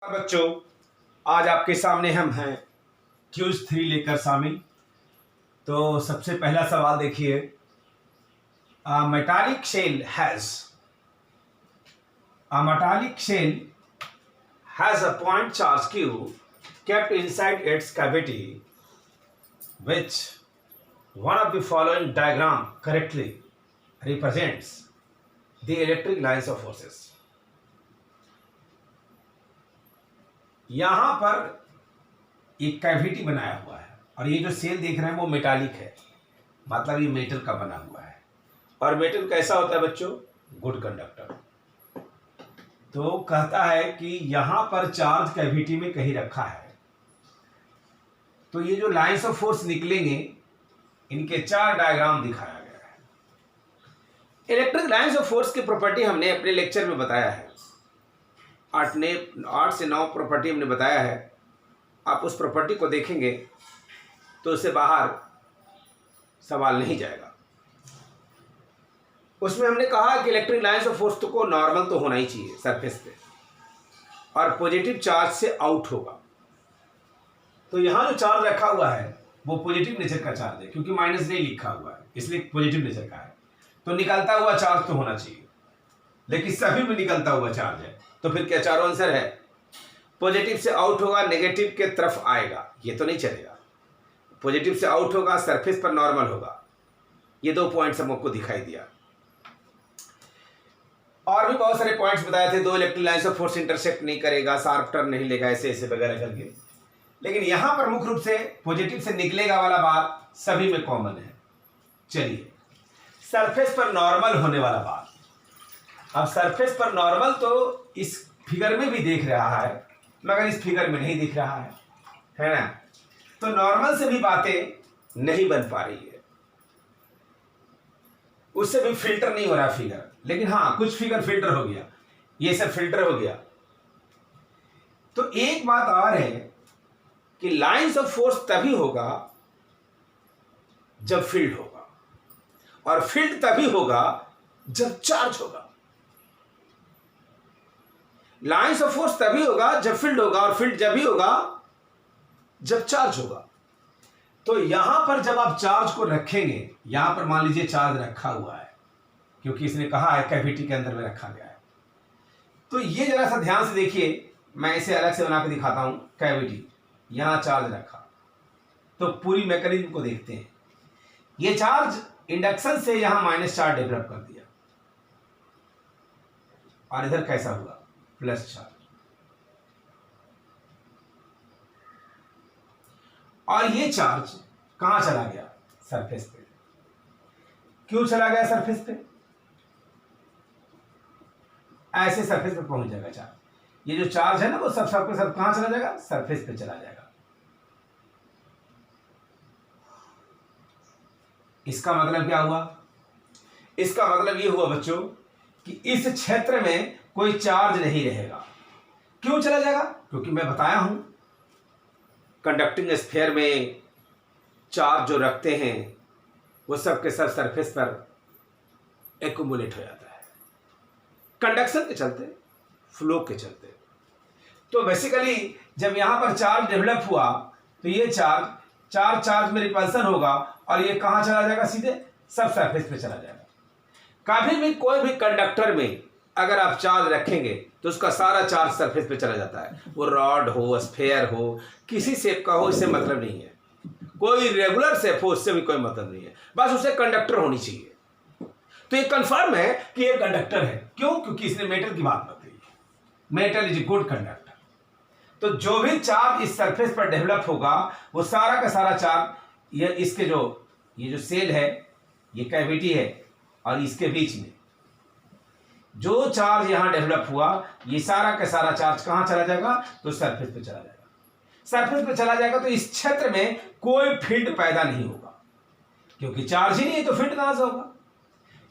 बच्चों, आज आपके सामने हम हैं क्यूज 3 लेकर शामिल। तो सबसे पहला सवाल देखिए, metallic shell has a point charge Q kept inside its cavity, which one of the following diagram correctly represents the electric lines of forces। यहां पर एक कैविटी बनाया हुआ है और ये जो सेल देख रहे हैं वो मेटालिक है, मतलब ये मेटल का बना हुआ है। और मेटल कैसा होता है बच्चों? Good conductor. तो कहता है कि यहां पर चार्ज कैविटी में कहीं रखा है, तो ये जो लाइंस ऑफ फोर्स निकलेंगे इनके 4 डायग्राम दिखाया गया है। इलेक्ट्रिक लाइंस ऑफ फोर्स की प्रॉपर्टी हमने अपने लेक्चर में बताया है, 8 से 9 प्रॉपर्टी हमने बताया है। आप उस प्रॉपर्टी को देखेंगे तो उससे बाहर सवाल नहीं जाएगा। उसमें हमने कहा कि इलेक्ट्रिक लाइंस ऑफ फोर्स को नॉर्मल तो होना ही चाहिए सरफेस पे, और पॉजिटिव चार्ज से आउट होगा। तो यहाँ जो चार्ज रखा हुआ है वो पॉजिटिव नेचर का चार्ज है, क्योंकि माइनस नहीं लिखा हुआ है इसलिए पॉजिटिव नेचर का है। तो निकलता हुआ चार्ज तो होना चाहिए, लेकिन सभी में निकलता हुआ चार्ज है। तो फिर क्या चारों आंसर है? पॉजिटिव से आउट होगा, नेगेटिव के तरफ आएगा, ये तो नहीं चलेगा। पॉजिटिव से आउट होगा, सरफेस पर नॉर्मल होगा। ये 2 पॉइंट्स हमको दिखाई दिया। और भी बहुत सारे पॉइंट्स बताए थे। 2 electric lines of force intersect नहीं करेगा, शार्प टर्न नहीं लेगा, ऐसे ऐसे वगैरह करके। लेकिन यहां पर मुख्य रूप से पॉजिटिव से निकलेगा वाला बात सभी में कॉमन है। चलिए, सरफेस पर नॉर्मल होने वाला बात। अब सरफेस पर नॉर्मल तो इस फिगर में भी देख रहा है, मगर इस फिगर में नहीं दिख रहा है ना? तो नॉर्मल से भी बातें नहीं बन पा रही है, उससे भी फिल्टर नहीं हो रहा फिगर। लेकिन हाँ, कुछ फिगर फिल्टर हो गया, ये सब फिल्टर हो गया। तो एक बात और है कि लाइंस ऑफ फोर्स तभी होगा जब फील्ड होगा, और फील्ड तभी होगा जब चार्ज होगा। लाइंस ऑफ फोर्स तभी होगा जब फील्ड होगा, और फील्ड जब भी होगा जब चार्ज होगा। तो यहां पर जब आप चार्ज को रखेंगे, यहां पर मान लीजिए चार्ज रखा हुआ है, क्योंकि इसने कहा है कैविटी के अंदर में रखा गया है। तो ये जरा सा ध्यान से देखिए, मैं इसे अलग से बना के दिखाता हूं। कैविटी, यहां चार्ज रखा, तो पूरी मैकेनिज्म को देखते हैं। ये चार्ज इंडक्शन से यहां माइनस चार्ज डेवलप कर दिया, और इधर कैसा हुआ? Plus charge. और ये चार्ज कहां चला गया? सरफेस पे। क्यों चला गया सरफेस पे? ऐसे सरफेस पे पहुंच जाएगा चार्ज। ये जो चार्ज है ना, वो सब कहां चला जाएगा? सरफेस पे चला जाएगा। इसका मतलब क्या हुआ? इसका मतलब ये हुआ बच्चों कि इस क्षेत्र में कोई चार्ज नहीं रहेगा। क्यों चला जाएगा? क्योंकि मैं बताया हूं, कंडक्टिंग स्फीयर में चार्ज जो रखते हैं वो सब के सब सरफेस पर एक्युमुलेट हो जाता है, कंडक्शन के चलते, फ्लो के चलते। तो बेसिकली जब यहां पर चार्ज डेवलप हुआ, तो ये चार्ज में रिपल्सन होगा, और ये कहां चला जाएगा? सीधे सब सरफेस पे चला जाएगा। कभी भी कोई भी कंडक्टर में अगर आप चार्ज रखेंगे तो उसका सारा चार्ज सरफेस पे चला जाता है। वो रॉड हो, स्फीयर हो, किसी शेप का हो, इससे मतलब नहीं है। कोई रेगुलर शेप हो, उससे भी कोई मतलब नहीं है। बस उसे कंडक्टर होनी चाहिए। तो ये कंफर्म है कि ये कंडक्टर है। क्यों? क्योंकि इसने मेटल की बात बताई है। Metal is a good conductor. तो जो भी चार्ज इस सरफेस पर डेवलप होगा, वो सारा का सारा चार्ज ये जो सेल है, ये कैविटी है, और इसके बीच में जो चार्ज यहां डेवलप हुआ, ये सारा का सारा चार्ज कहां चला जाएगा? तो सरफेस पे चला जाएगा। सरफेस पे चला जाएगा तो इस क्षेत्र में कोई फील्ड पैदा नहीं होगा, क्योंकि चार्ज ही नहीं है तो फील्ड कहां से होगा?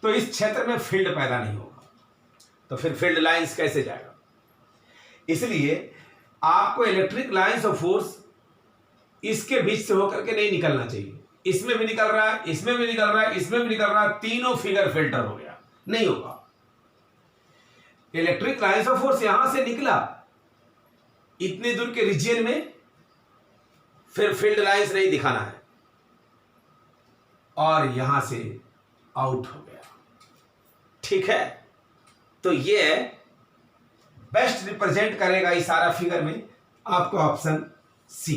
तो इस क्षेत्र में फील्ड पैदा नहीं होगा, तो फिर फील्ड लाइंस कैसे जाएगा? इसलिए आपको इलेक्ट्रिक लाइंस ऑफ फोर्स इसके बीच से होकर के नहीं निकलना चाहिए। इसमें भी निकल रहा है, इसमें भी निकल रहा है, इसमें भी निकल रहा है, तीनों फिगर फिल्टर हो गया, नहीं होगा। इलेक्ट्रिक लाइंस ऑफ फोर्स यहां से निकला, इतनी दूर के रीजन में फिर फील्ड लाइंस नहीं दिखाना है, और यहां से आउट हो गया। ठीक है, तो ये बेस्ट रिप्रेजेंट करेगा इस सारा फिगर में आपको ऑप्शन सी।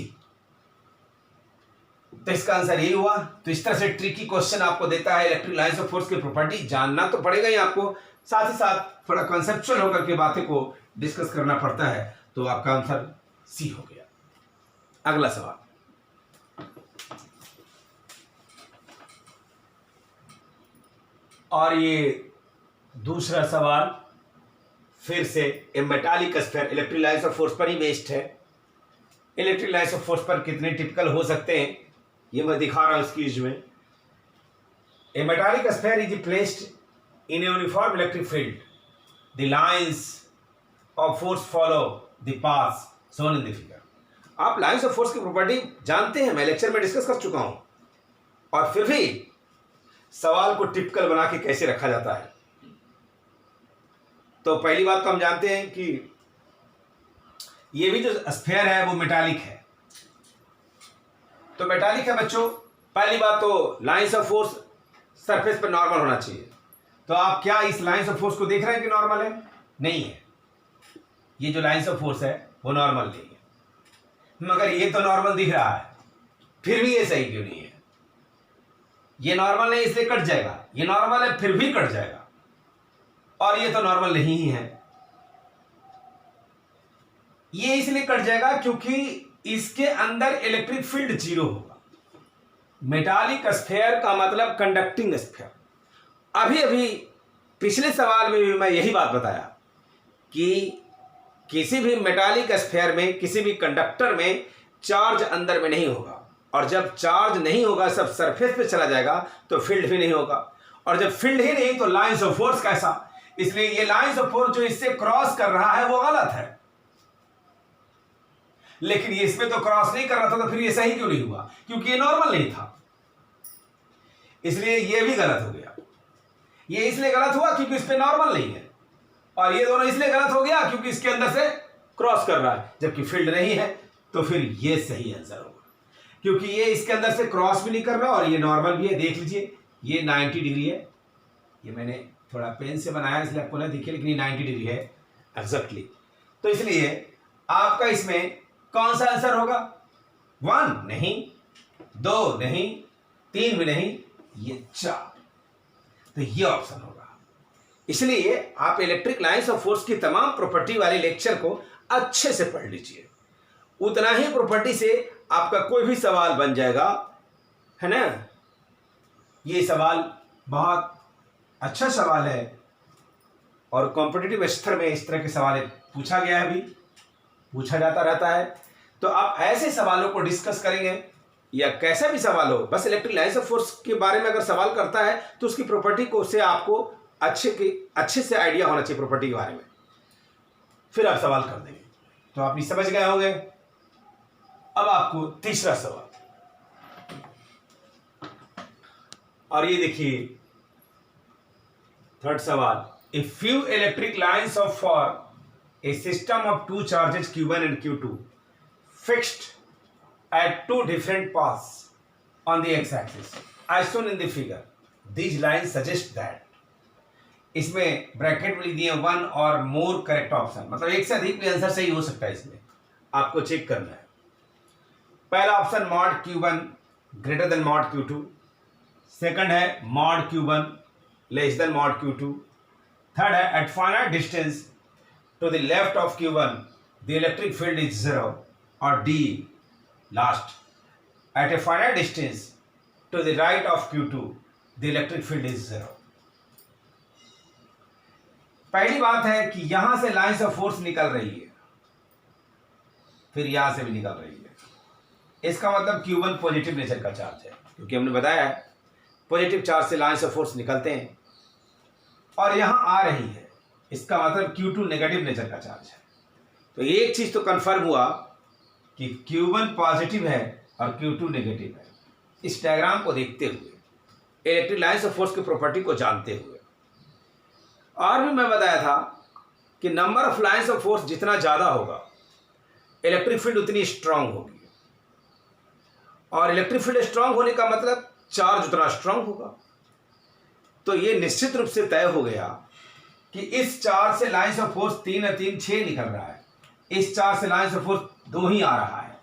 तो इसका आंसर यही हुआ। तो इस तरह से ट्रिकी क्वेश्चन आपको देता है इलेक्ट्रिक लाइंस ऑफ फोर्स की प्रॉपर्टी जानना तो पड़ेगा ही आपको, साथ ही साथ थोड़ा कंसेप्चुअल होकर के बातें को डिस्कस करना पड़ता है। तो आपका आंसर सी हो गया। अगला सवाल, और ये दूसरा सवाल फिर से a metallic sphere electric lines of force पर ही बेस्ड है। इलेक्ट्रिक लाइंस ऑफ फोर्स पर कितने टिपिकल हो सकते हैं ये मैं दिखा रहा हूं इस क्विज में। A metallic sphere is placed in a uniform electric field, the lines of force follow the path shown in the figure. आप लाइंस ऑफ फोर्स की प्रॉपर्टी जानते हैं, मैं लेक्चर में डिस्कस कर चुका हूं, और फिर भी सवाल को टिपिकल बना के कैसे रखा जाता है। तो पहली बात तो हम जानते हैं कि ये भी जो स्फीयर है वो मेटालिक है। तो मेटालिक है बच्चों, पहली बात तो लाइंस ऑफ फोर्स सरफेस पर नॉर्मल होना चाहिए। तो आप क्या इस लाइंस ऑफ फोर्स को देख रहे हैं कि नॉर्मल है? नहीं है। ये जो लाइंस ऑफ फोर्स है वो नॉर्मल नहीं है, मगर ये तो नॉर्मल दिख रहा है, फिर भी ये सही क्यों नहीं है? ये नॉर्मल नहीं इसलिए कट जाएगा, ये नॉर्मल है फिर भी कट जाएगा, और ये तो नॉर्मल नहीं ही है। ये इसलिए कट जाएगा क्योंकि इसके अंदर इलेक्ट्रिक फील्ड जीरो होगा। मेटालिक स्फीयर का मतलब कंडक्टिंग स्फीयर। अभी अभी पिछले सवाल में भी मैं यही बात बताया कि किसी भी मेटालिक स्फीयर में, किसी भी कंडक्टर में चार्ज अंदर में नहीं होगा, और जब चार्ज नहीं होगा, सब सरफेस पे चला जाएगा, तो फील्ड भी नहीं होगा, और जब फील्ड ही नहीं तो लाइंस ऑफ फोर्स कैसा? इसलिए ये लाइंस ऑफ फोर्स जो इससे क्रॉस कर रहा है वो गलत है, लेकिन ये इसमें तो क्रॉस नहीं कर रहा था, तो फिर ये सही क्यों नहीं हुआ? क्योंकि ये नॉर्मल नहीं था, इसलिए ये भी गलत हो गया। ये इसलिए गलत हुआ क्योंकि इस पे नॉर्मल नहीं है, और ये दोनों इसलिए गलत हो गया क्योंकि इसके अंदर से क्रॉस कर रहा है, जबकि फील्ड नहीं है। तो फिर ये सही आंसर होगा, क्योंकि ये इसके अंदर से क्रॉस भी नहीं कर रहा और ये नॉर्मल भी है। देख लीजिए ये 90 डिग्री है, ये मैंने थोड़ा पेन से बनाया इसलिए आपको ना दिखे, लेकिन ये 90 डिग्री है एग्जैक्टली। तो इसलिए आपका इसमें कौन सा आंसर होगा? 1 नहीं, 2 नहीं, 3 भी नहीं, ये 4। तो ये ऑप्शन होगा। इसलिए आप इलेक्ट्रिक लाइंस ऑफ फोर्स की तमाम प्रॉपर्टी वाले लेक्चर को अच्छे से पढ़ लीजिए, उतना ही प्रॉपर्टी से आपका कोई भी सवाल बन जाएगा, है ना। ये सवाल बहुत अच्छा सवाल है, और कॉम्पिटिटिव स्तर में इस तरह के सवाल पूछा गया है, भी पूछा जाता रहता है। तो आप ऐसे सवालों को डिस्कस करेंगे, या कैसा भी सवाल हो, बस इलेक्ट्रिक लाइंस ऑफ फोर्स के बारे में अगर सवाल करता है तो उसकी प्रॉपर्टी को से आपको अच्छे से आइडिया होना चाहिए प्रॉपर्टी के बारे में, फिर आप सवाल कर देंगे। तो आप ये समझ गए होंगे। अब आपको तीसरा सवाल, और ये देखिए थर्ड सवाल, a few electric lines of for a system of 2 charges Q1 and Q2 fixed at 2 different paths on the x-axis as shown in the figure. These lines suggest that, इसमें ब्रैकेट में लिख दिए 1 और more correct option, मतलब एक से अधिक भी आंसर सही हो सकता है। इसमें आपको चेक करना है। पहला option mod Q1 greater than mod Q2, second है mod Q1 less than mod Q2, third है at finite distance to the left of Q1 the electric field is 0, और the last, at a finite distance to the right of Q2 the electric field is 0। पहली बात है कि यहां से lines of force निकल रही है, फिर यहां से भी निकल रही है। इसका मतलब Q1 पॉजिटिव नेचर का चार्ज है, क्योंकि हमने बताया है पॉजिटिव चार्ज से लाइंस ऑफ फोर्स निकलते हैं, और यहां आ रही है, इसका मतलब Q2 नेगेटिव नेचर का चार्ज है। तो एक चीज तो कंफर्म हुआ कि Q1 पॉजिटिव है और Q2 नेगेटिव है। इस डायग्राम को देखते हुए, इलेक्ट्रिक लाइंस ऑफ फोर्स की प्रॉपर्टी को जानते हुए, और भी मैं बताया था कि number of lines of force जितना ज़्यादा होगा इलेक्ट्रिक फील्ड उतनी स्ट्रांग होगी, और इलेक्ट्रिक फील्ड स्ट्रांग होने का मतलब चार्ज उतना स्ट्रांग होगा। तो ये निश्चित रूप से तय हो गया कि इस चार्ज से लाइन्स ऑफ फोर्स 3 और 3 6 निकल रहा है, इस चार्ज से लाइन्स ऑफ फोर्स 2 ही आ रहा है।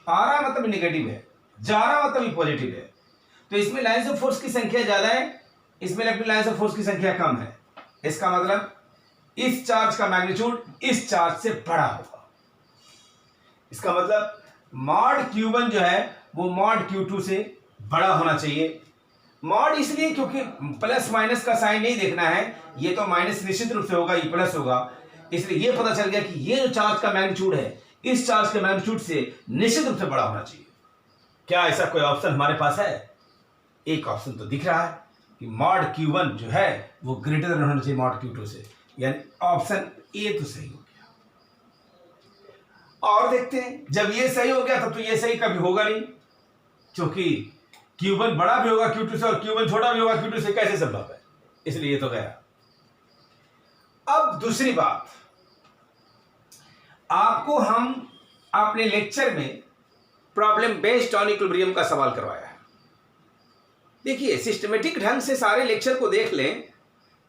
आ रहा मतलब निगेटिव है, जा रहा मतलब पॉजिटिव है। तो इसमें लाइन्स ऑफ फोर्स की संख्या ज्यादा है, इसमें लाइन्स ऑफ फोर्स की संख्या कम है। इसका मतलब इस चार्ज का मैग्नीट्यूड इस चार्ज से बड़ा होगा। इसका मतलब मॉड Q1 जो है वो मॉड Q2 से बड़ा होना चाहिए। मॉड इसलिए क्योंकि प्लस माइनस का साइन नहीं देखना है, ये तो माइनस निश्चित रूप से होगा, ये प्लस होगा, इसलिए ये पता चल गया कि ये जो चार्ज का मैग्नीट्यूड है इस चार्ज के मैग्नीट्यूड से निश्चित रूप से बड़ा होना चाहिए। क्या ऐसा कोई ऑप्शन हमारे पास है? एक ऑप्शन तो दिख रहा है कि मॉड Q1 जो है वो ग्रेटर देन होना चाहिए मॉड Q2 से, यानी ऑप्शन ए तो सही हो गया। और देखते हैं, जब ये सही हो गया तब तो ये सही कभी होगा नहीं, क्योंकि Q1 बड़ा भी होगा Q2 से और Q1 छोटा भी होगा Q2 से, कैसे संभव है? इसलिए ये तो गया। अब दूसरी बात, आपको हम अपने लेक्चर में प्रॉब्लम बेस्ड ऑन इक्विलिब्रियम का सवाल करवाया है। देखिए, सिस्टमेटिक ढंग से सारे लेक्चर को देख लें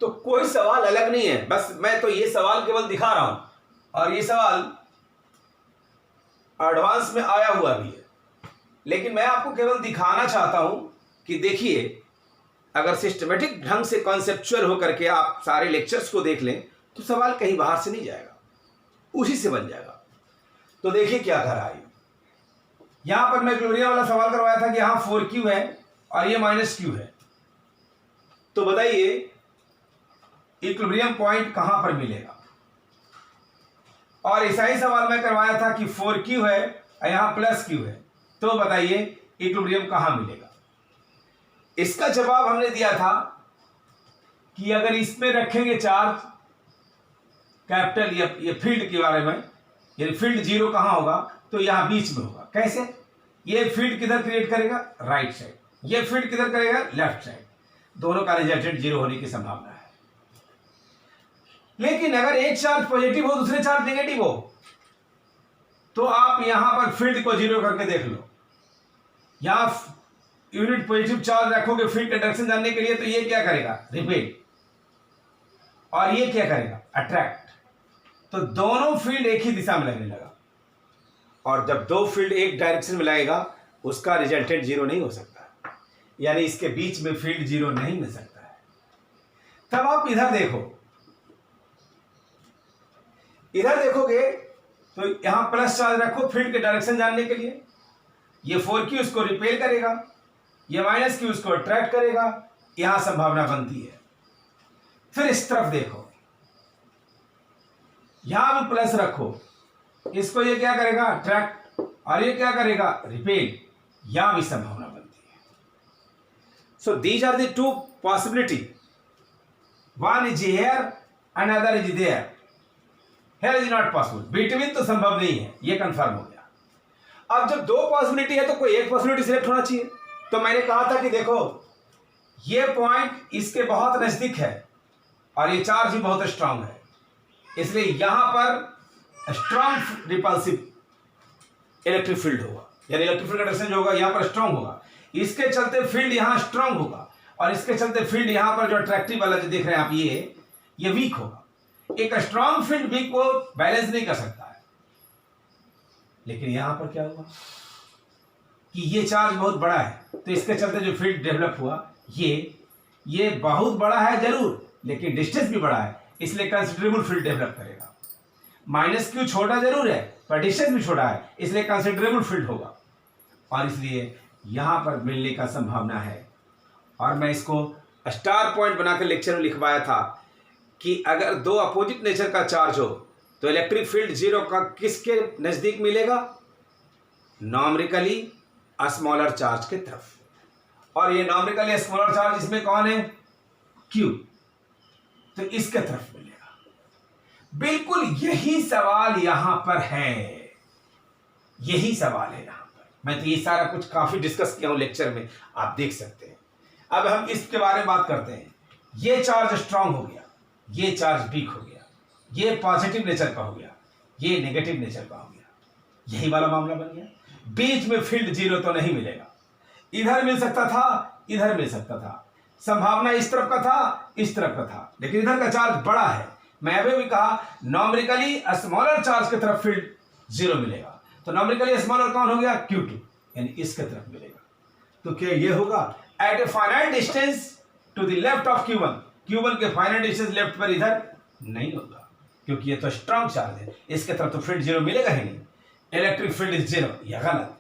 तो कोई सवाल अलग नहीं है, बस मैं तो ये सवाल केवल दिखा रहा हूं, और ये सवाल एडवांस में आया हुआ भी है, लेकिन मैं आपको केवल दिखाना चाहता हूं कि देखिए, अगर सिस्टमेटिक ढंग से कॉन्सेप्चुअल होकर के आप सारे लेक्चर्स को देख लें तो सवाल कहीं बाहर से नहीं जाएगा, उसी से बन जाएगा। तो देखिए क्या कर रहा है, यहां पर मैं इक्विलिब्रियम वाला सवाल करवाया था कि यहां 4Q है और ये -Q है। तो बताइए इक्विलिब्रियम पॉइंट कहां पर मिलेगा? और ऐसा ही सवाल मैं करवाया था कि 4Q है और यहां +Q है, तो बताइए इक्विलिब्रियम कहां मिलेगा? इसका जवाब हमने दिया था कि अगर इसमें रखेंगे चार्ज कैपिटल, ये फील्ड के बारे में, यानी फील्ड 0 कहां होगा? तो यहां बीच में होगा। कैसे? ये फील्ड किधर क्रिएट करेगा? Right side. ये फील्ड किधर करेगा? Left side. दोनों का रिजल्टेंट 0 होने की संभावना है। लेकिन अगर एक चार्ज पॉजिटिव हो दूसरे चार्ज नेगेटिव हो, तो आप यहां पर फील्ड को 0 करके देख लो। यहां यूनिट पॉजिटिव चार्ज रखोगे फील्ड डायरेक्शन जानने के लिए, तो ये क्या करेगा? रिपेल। और ये क्या करेगा? अट्रैक्ट। तो दोनों फील्ड एक ही दिशा में लगने लगा, और जब दो फील्ड एक डायरेक्शन में लगेगा उसका रिजल्टेंट 0 नहीं हो सकता, यानी इसके बीच में फील्ड 0 नहीं मिल सकता है। तब आप इधर देखो, इधर देखोगे तो यहां प्लस चार्ज रखो फील्ड के डायरेक्शन जानने के लिए, ये 4Q उसको रिपेल करेगा, ये -Q उसको अट्रैक्ट करेगा, यहां संभावना बनती है। फिर इस तरफ देखो, यहां भी प्लस रखो, इसको ये क्या करेगा? अट्रैक्ट, और ये क्या करेगा? रिपेल, यहां भी संभावना बनती है। So these are the two possibility, one is here another is there, here is not possible, between तो संभव नहीं है, ये कंफर्म हो गया। अब जब दो पॉसिबिलिटी है तो कोई एक पॉसिबिलिटी सिलेक्ट होना चाहिए। तो मैंने कहा था कि देखो, ये पॉइंट इसके बहुत नजदीक है और ये चार्ज भी बहुत स्ट्रांग है, इसलिए यहां पर स्ट्रांग रिपल्सिव इलेक्ट्रिक फील्ड होगा, यानी इलेक्ट्रिक फील्ड का डायरेक्शन जो होगा यहां पर स्ट्रांग होगा। इसके चलते फील्ड यहां स्ट्रांग होगा, और इसके चलते फील्ड यहां पर जो अट्रैक्टिव वाला जो देख रहे हैं आप, ये वीक होगा। एक स्ट्रांग फील्ड वीक को बैलेंस नहीं कर सकता है। लेकिन यहां पर क्या हुआ कि ये चार्ज बहुत बड़ा है, तो इसके चलते जो फील्ड डेवलप हुआ ये बहुत बड़ा है जरूर, लेकिन डिस्टेंस भी बड़ा है, इसलिए कंसिडरेबल फील्ड डेवलप करेगा। -Q छोटा जरूर है पर डिस्टेंस भी छोटा है, इसलिए कंसिडरेबल फील्ड होगा, और इसलिए यहां पर मिलने का संभावना है। और मैं इसको स्टार पॉइंट बनाकर लेक्चर में लिखवाया था कि अगर दो अपोजिट नेचर का चार्ज हो तो इलेक्ट्रिक फील्ड 0 का किसके नजदीक मिलेगा? नॉमरिकली स्मॉलर चार्ज के तरफ, और ये नॉमरिकली स्मॉलर चार्ज इसमें कौन है? Q, तो इसके तरफ मिलेगा। बिल्कुल यही सवाल यहां पर है, यही सवाल है यहां पर। मैं तो ये सारा कुछ काफी डिस्कस किया हूं लेक्चर में, आप देख सकते हैं। अब हम इसके बारे में बात करते हैं। ये चार्ज स्ट्रांग हो गया, ये चार्ज वीक हो गया, ये पॉजिटिव नेचर का हो गया, ये नेगेटिव नेचर का हो गया, यही वाला मामला बन गया। बीच में फील्ड जीरो तो नहीं मिलेगा, इधर मिल सकता था, इधर मिल सकता था, संभावना इस तरफ का था, इस तरफ का था, लेकिन इधर का चार्ज बड़ा है। मैं अभी भी कहा नॉमेरिकली स्मॉलर चार्ज की तरफ फील्ड जीरो मिलेगा, तो नॉमेरिकली स्मॉलर कौन हो गया, Q2, यानी इसके तरफ मिलेगा। तो क्या ये होगा at a finite distance to the left of Q1, Q1 के फाइनाइट डिस्टेंस लेफ्ट पर इधर नहीं होगा, क्योंकि ये तो स्ट्रॉन्ग चार्ज है, इसके तरफ तो फील्ड जीरो मिलेगा ही नहीं, इलेक्ट्रिक फील्ड इज जीरो, यह गलत।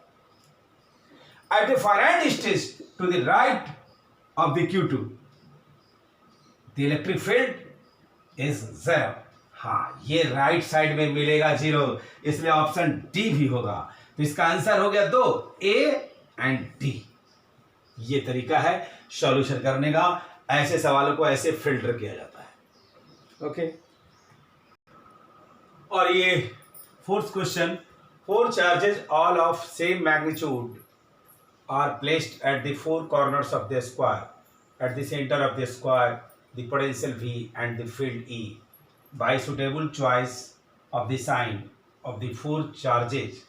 At a finite distance to the right of the Q2 the electric field is zero. हाँ, ये राइट साइड में मिलेगा जीरो, इसलिए ऑप्शन डी भी होगा। तो इसका आंसर हो गया 2, ए एंड डी। ये तरीका है सॉल्यूशन करने का, ऐसे सवालों को ऐसे फिल्टर किया जाता है। ओके, और ये fourth question, 4 charges all of same magnitude are placed at the 4 corners of the square, at the centre of the square the potential V and the field E by suitable choice of the sign of the 4 charges,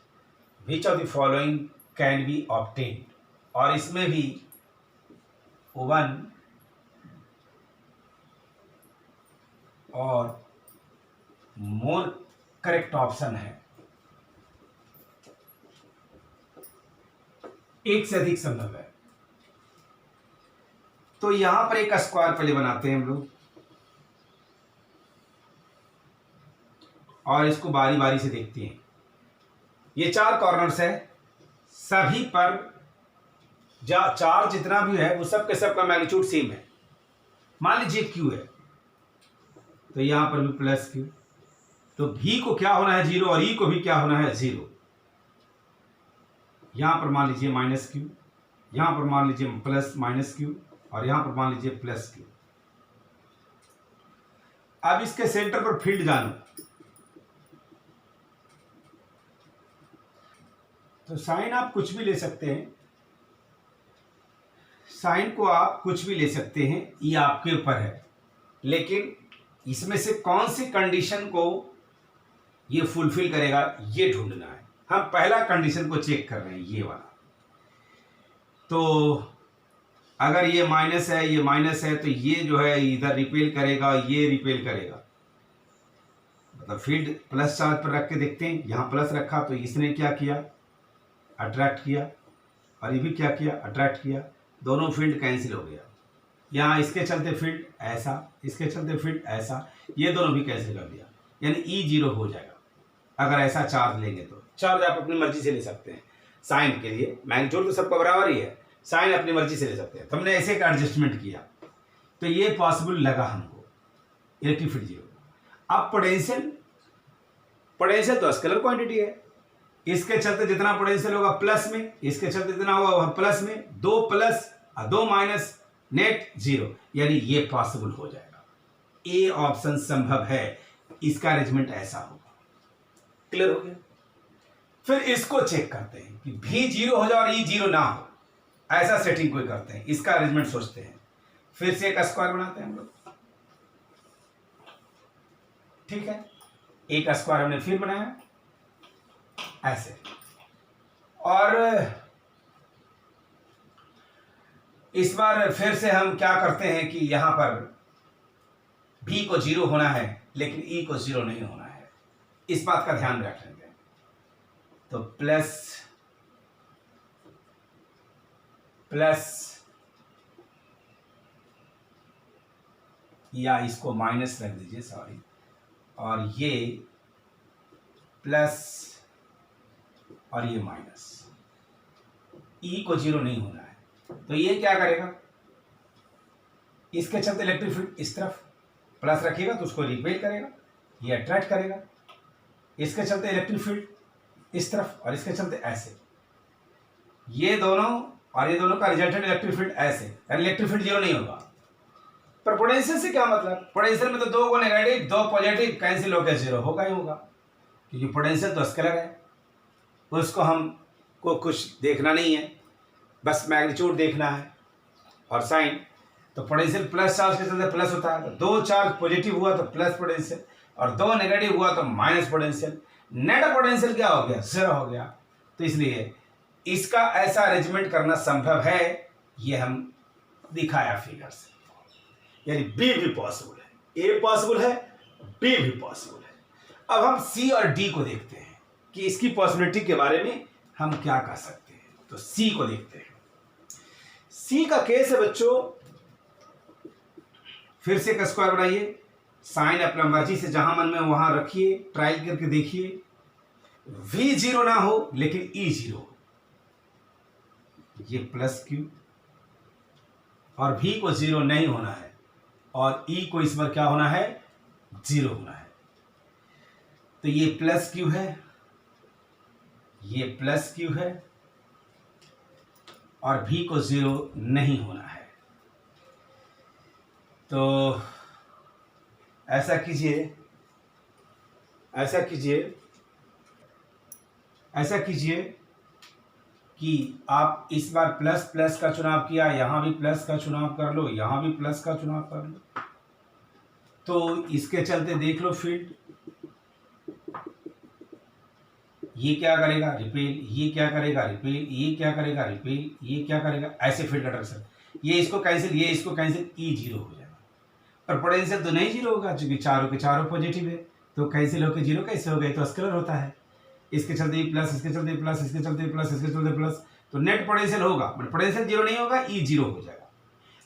which of the following can be obtained? और इसमें भी 1 और more correct option है, एक से अधिक संभव है। तो यहां पर एक स्क्वायर पहले बनाते हैं हम लोग, और इसको बारी बारी से देखते हैं। ये 4 कॉर्नर्स है, सभी पर चार्ज जितना भी है वो सब के सब का मैग्नीट्यूड सेम है। मान लीजिए Q है, तो यहां पर भी प्लस Q, तो V को क्या होना है 0 और E को भी क्या होना है 0। यहां पर मान लीजिए माइनस Q, यहां पर मान लीजिए प्लस माइनस Q, और यहां पर मान लीजिए प्लस Q। अब इसके सेंटर पर फील्ड जानो, तो साइन आप कुछ भी ले सकते हैं, साइन को आप कुछ भी ले सकते हैं, ये आपके ऊपर है। लेकिन इसमें से कौन सी कंडीशन को ये फुलफिल करेगा ये ढूंढना है। हम पहला कंडीशन को चेक कर रहे हैं, ये वाला। तो अगर ये माइनस है, ये माइनस है, तो ये जो है इधर रिपेल करेगा, ये रिपेल करेगा, मतलब फील्ड प्लस चार्ज पर रख के देखते हैं। यहां प्लस रखा तो इसने क्या किया, अट्रैक्ट किया, और ये भी क्या किया, अट्रैक्ट किया, दोनों फील्ड कैंसिल हो गया। यहाँ इसके चलते फील्ड ऐसा, इसके चलते फील्ड ऐसा, ये दोनों भी कैंसिल कर दिया, यानी E 0 हो जाएगा। अगर ऐसा चार्ज लेंगे तो चार्ज आप अपनी मर्जी से ले सकते हैं। साइन के लिए मैग्नीट्यूड तो सबका बराबर ही है, साइन अपनी मर्जी से ले सकते हैं। तो हमने ऐसे एक एडजस्टमेंट किया, तो ये पॉसिबल लगा हमको, इलेक्ट्रिक फील्ड 0। अब पोटेंशियल, पोटेंशियल तो स्केलर क्वांटिटी है, इसके चलते जितना पोटेंशियल होगा प्लस में, इसके चलते जितना होगा प्लस में, 2 प्लस और 2 माइनस, नेट 0, यानी ये पॉसिबल हो जाएगा। ए ऑप्शन संभव है, इसका अरेंजमेंट ऐसा होगा। क्लियर हो गया? फिर इसको चेक करते हैं कि V 0 हो जाए और E 0 ना हो, ऐसा सेटिंग कोई करते हैं, इसका अरेंजमेंट सोचते हैं। फिर से एक स्क्वायर बनाते हैं हम लोग, ठीक है। एक स्क्वायर हमने फिर बनाया ऐसे, और इस बार फिर से हम क्या करते हैं कि यहां पर V को 0 होना है, लेकिन E को 0 नहीं होना है, इस बात का ध्यान रखेंगे। तो प्लस प्लस, या इसको माइनस रख दीजिए, सॉरी, और ये प्लस और ये माइनस, E को 0 नहीं होना है। तो ये क्या करेगा, इसके चलते इलेक्ट्रिक फील्ड इस तरफ प्लस रखिएगा तो उसको रिपेल करेगा, ये अट्रैक्ट करेगा। इसके चलते इलेक्ट्रिक फील्ड इस तरफ, और इसके चलते ऐसे, ये दोनों और ये दोनों का रिजल्टेंट इलेक्ट्रिक फील्ड ऐसे, यानी इलेक्ट्रिक फील्ड 0 नहीं होगा। पर पोटेंशियल से क्या मतलब, पोटेंशियल में तो 2 को नेगेटिव 2 पॉजिटिव कैंसिल होकर 0 होगा ही होगा, क्योंकि पोटेंशियल तो स्केलर है, उसको हमको कुछ देखना नहीं है, बस मैग्नीट्यूड देखना है। और साइन तो पोटेंशियल प्लस चार्ज के चलते प्लस होता है, तो 2 चार्ज पॉजिटिव हुआ तो प्लस पोटेंशियल, और 2 नेगेटिव हुआ तो माइनस पोटेंशियल। नेट पोटेंशियल क्या हो गया, 0 हो गया। तो इसलिए इसका ऐसा अरेंजमेंट करना संभव है, ये हम दिखाया फिगर से। यानी बी भी पॉसिबल है, ए पॉसिबल है, बी भी पॉसिबल है। अब हम सी और डी को देखते हैं कि इसकी पॉसिबिलिटी के बारे में हम क्या कह सकते हैं। तो सी को देखते हैं। सी का केस है बच्चों, फिर से एक स्क्वायर बनाइए, साइन अपना मर्जी से जहां मन में वहां रखिए, ट्रायल करके देखिए। v 0 ना हो लेकिन e 0 हो, ये प्लस क्यू, और v को 0 नहीं होना है और e को इस बार क्या होना है, 0 होना है। तो ये प्लस क्यू है, ये प्लस क्यू है, और v को 0 नहीं होना है। तो ऐसा कीजिए, ऐसा कीजिए, ऐसा कीजिए कि आप इस बार प्लस प्लस का चुनाव किया, यहां भी प्लस का चुनाव कर लो, यहां भी प्लस का चुनाव कर लो। तो इसके चलते देख लो फील्ड, ये क्या करेगा, रिपेल, ये क्या करेगा, रिपेल, ये क्या करेगा, रिपेल, ये क्या करेगा, ऐसे फील्ड अट्रैक्शन। ये इसको कैंसिल, ये इसको कैंसिल, ई 0 हो जाएगा। पर पोटेंशियल तो नहीं 0 होगा क्योंकि चारों के चारों पॉजिटिव है, तो कैंसिल होकर 0 कैसे हो गए, तो स्केलर होता है। इसके चलते प्लस, इसके चलते प्लस, इसके चलते प्लस, इसके चलते प्लस, तो नेट पोटेंशियल होगा, बट पोटेंशियल 0 नहीं होगा, ई 0 हो जाएगा।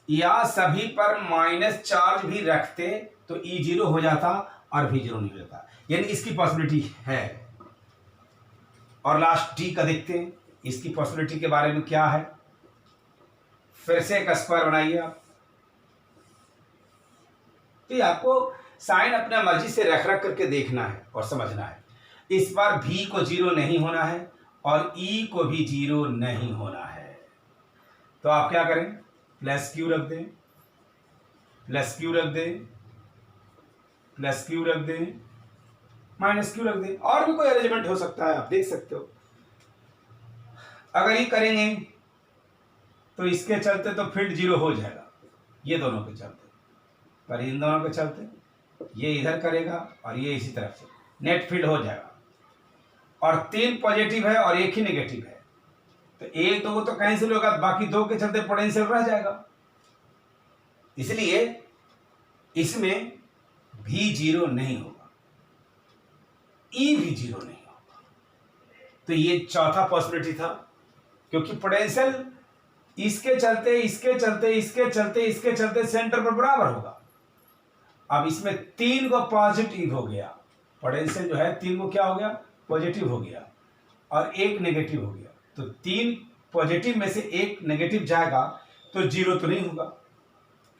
या सभी पर माइनस चार्ज भी रखते तो ई 0 हो जाता और भी 0 नहीं हो जाता, यानी इसकी पॉसिबिलिटी है। और लास्ट डी का देखते हैं, इसकी पॉसिबिलिटी के बारे में क्या है। फिर से एक स्क्वायर बनाइए आप। तो आपको साइन अपना मर्जी से रख रख करके देखना है और समझना है। इस बार v को 0 नहीं होना है और e को भी 0 नहीं होना है। तो आप क्या करें, प्लस क्यू रख दें, प्लस क्यू रख दें, प्लस क्यू रख दें, माइनस क्यू रख दें, और भी कोई अरेंजमेंट हो सकता है, आप देख सकते हो। अगर ये करेंगे तो इसके चलते तो फील्ड 0 हो जाएगा, ये दोनों के चलते, पर इन दोनों के चलते ये इधर करेगा और ये इसी तरफ से, नेट फील्ड हो जाएगा। और 3 पॉजिटिव है और 1 ही नेगेटिव है, तो 1 2 तो कैंसिल होगा, बाकी 2 के चलते पोटेंशियल रह जाएगा। इसलिए इसमें भी 0 नहीं होगा, ई भी 0 नहीं होगा। तो ये चौथा पॉसिबिलिटी था, क्योंकि पोटेंशियल इसके चलते, इसके चलते, इसके चलते, इसके चलते सेंटर पर बराबर होगा। अब इसमें 3 को पॉजिटिव हो गया, पोटेंशियल जो है 3 को क्या हो गया, पॉजिटिव हो गया, और 1 नेगेटिव हो गया। तो 3 पॉजिटिव में से 1 नेगेटिव जाएगा तो 0 तो नहीं होगा,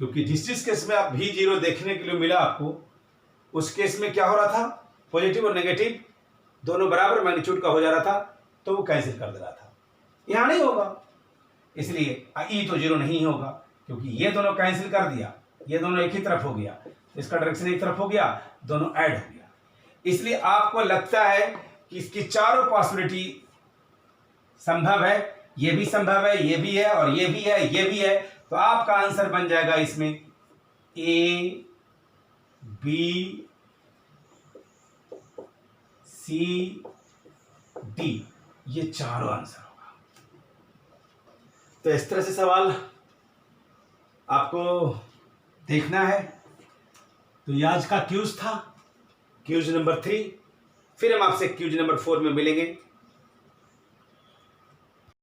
क्योंकि जिस केस में आप भी 0 देखने के लिए मिला आपको, उस केस में क्या हो रहा था, पॉजिटिव और नेगेटिव दोनों बराबर मैग्नीट्यूड का हो जा रहा था, तो वो कैंसिल कर दे रहा था। यहाँ नहीं होगा, इसलिए ई तो 0 नहीं होगा, क्योंकि ये दोनों कैंसिल कर दिया, ये दोनों एक ही तरफ हो गया, इसका डायरेक्शन एक तरफ हो गया, दोनों ऐड हो गया। इसलिए आपको लगता है कि इसकी चारों पॉसिबिलिटी संभव है, ये भी संभव है, ये भी है, और ये भी है, ये भी है। तो आपका आंसर बन जाएगा इसमें ए, बी, सी, डी, ये चारों आंसर होगा। तो इस तरह से सवाल आपको देखना है। तो ये आज का क्यूज था, क्यूज नंबर 3। फिर हम आपसे क्यूज नंबर 4 में मिलेंगे।